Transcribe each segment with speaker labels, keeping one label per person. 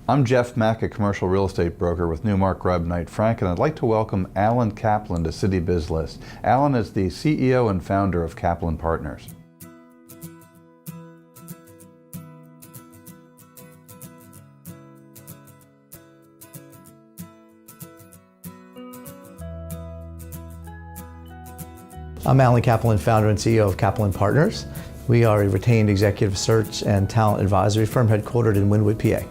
Speaker 1: I'm Jeff Mack, a commercial real estate broker with Newmark Grubb Knight Frank, and I'd like to welcome Alan Kaplan to Citybizlist. Alan is the CEO and founder of Kaplan Partners.
Speaker 2: I'm Alan Kaplan, founder and CEO of Kaplan Partners. We are a retained executive search and talent advisory firm headquartered in Wynwood, PA.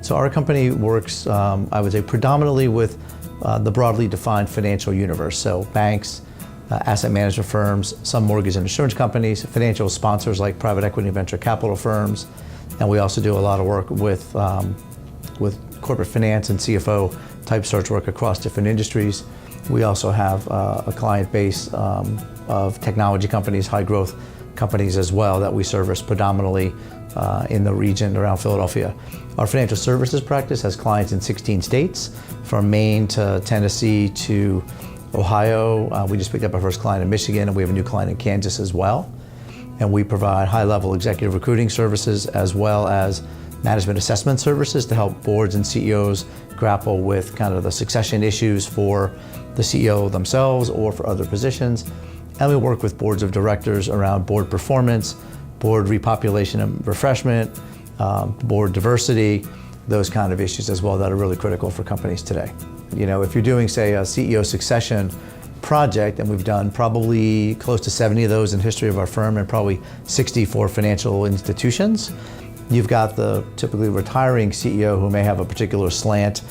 Speaker 2: So our company works, I would say, predominantly with the broadly defined financial universe. So banks, asset management firms, some mortgage and insurance companies, financial sponsors like private equity and venture capital firms. And we also do a lot of work with corporate finance and CFO type search work across different industries. We also have a client base of technology companies, high growth companies as well that we service predominantly in the region around Philadelphia. Our financial services practice has clients in 16 states, from Maine to Tennessee to Ohio. We just picked up our first client in Michigan, and we have a new client in Kansas as well. And we provide high-level executive recruiting services as well as management assessment services to help boards and CEOs grapple with kind of the succession issues for the CEO themselves or for other positions. And we work with boards of directors around board performance, board repopulation and refreshment, board diversity, those kind of issues as well that are really critical for companies today. You know, if you're doing, say, a CEO succession project, and we've done probably close to 70 of those in the history of our firm and probably 60 for financial institutions, you've got the typically retiring CEO who may have a particular slant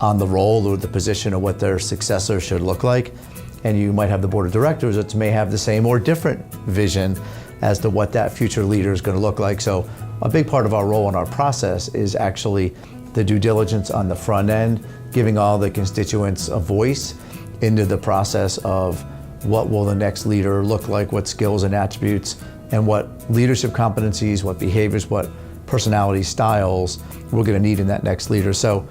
Speaker 2: on the role or the position of what their successor should look like. And you might have the board of directors that may have the same or different vision as to what that future leader is going to look like. So a big part of our role in our process is actually the due diligence on the front end, giving all the constituents a voice into the process of what will the next leader look like, what skills and attributes, and what leadership competencies, what behaviors, what personality styles we're going to need in that next leader. So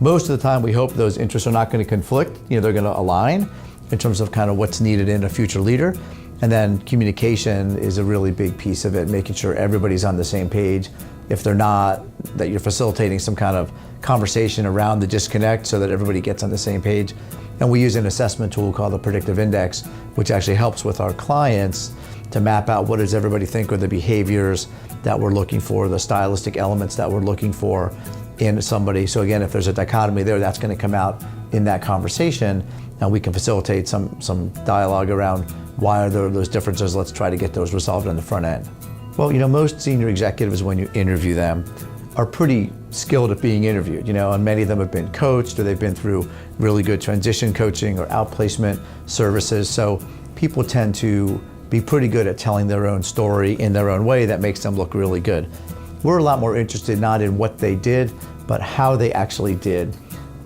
Speaker 2: most of the time we hope those interests are not going to conflict, they're going to align in terms of kind of what's needed in a future leader. And then communication is a really big piece of it, making sure everybody's on the same page. If they're not, that you're facilitating some kind of conversation around the disconnect so that everybody gets on the same page. And we use an assessment tool called the Predictive Index, which actually helps with our clients to map out what does everybody think are the behaviors that we're looking for, the stylistic elements that we're looking for in somebody. So again, if there's a dichotomy there, that's going to come out in that conversation, and we can facilitate some dialogue around why are there those differences. Let's try to get those resolved on the front end. Well, most senior executives, when you interview them, are pretty skilled at being interviewed, and many of them have been coached or they've been through really good transition coaching or outplacement services. So people tend to be pretty good at telling their own story in their own way that makes them look really good. We're a lot more interested not in what they did, but how they actually did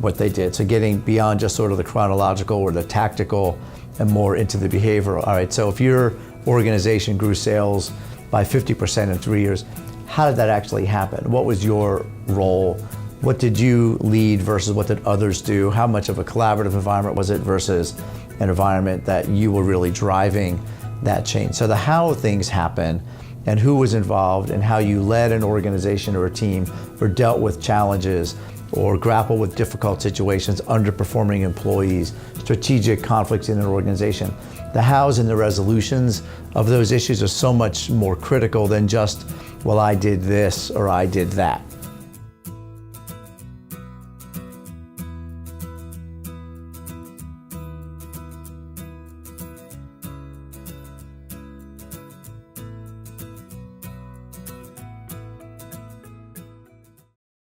Speaker 2: what they did. So getting beyond just sort of the chronological or the tactical and more into the behavioral. All right, so if your organization grew sales by 50% in 3 years, how did that actually happen? What was your role? What did you lead versus what did others do? How much of a collaborative environment was it versus an environment that you were really driving that change? So the how things happen and who was involved and how you led an organization or a team or dealt with challenges or grapple with difficult situations, underperforming employees, strategic conflicts in an organization. The hows and the resolutions of those issues are so much more critical than just, well, I did this or I did that.